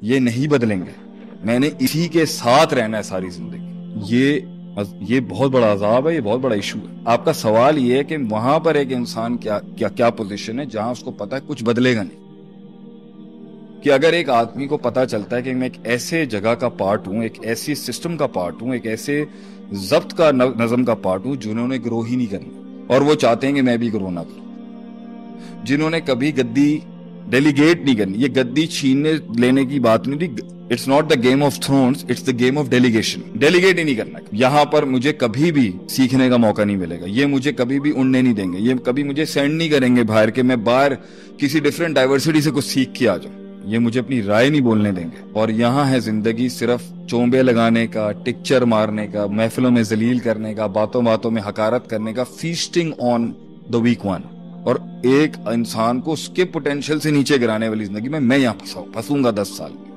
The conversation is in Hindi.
ये नहीं बदलेंगे, मैंने इसी के साथ रहना है सारी जिंदगी। ये बहुत बड़ा अजाब है, ये बहुत बड़ा इशू है। आपका सवाल ये है कि वहां पर एक इंसान क्या क्या क्या पोजीशन है जहां उसको पता है कुछ बदलेगा नहीं। कि अगर एक आदमी को पता चलता है कि मैं एक ऐसे जगह का पार्ट हूं, एक ऐसी सिस्टम का पार्ट हूं, एक ऐसे जब्त का नज़म का पार्ट हूं जिन्होंने ग्रो ही नहीं करना, और वो चाहते हैं कि मैं भी ग्रो ना करूं, जिन्होंने कभी गद्दी डेलीगेट नहीं करनी। ये गद्दी छीनने लेने की बात नहीं थी। It's not the game of Thrones, it's the game of delegation. Delegate ही नहीं करना। यहां पर मुझे कभी भी सीखने का मौका नहीं मिलेगा, ये मुझे कभी भी उड़ने नहीं देंगे, ये कभी मुझे सेंड नहीं करेंगे बाहर के मैं बाहर किसी डिफरेंट डाइवर्सिटी से कुछ सीख के आ जाऊं, ये मुझे अपनी राय नहीं बोलने देंगे। और यहाँ है जिंदगी सिर्फ चोंबे लगाने का, टिक्चर मारने का, महफिलों में जलील करने का, बातों बातों में हकारत करने का, feasting on the weak one, और एक इंसान को उसके पोटेंशियल से नीचे गिराने वाली जिंदगी में मैं यहाँ फंसूंगा 10 साल में।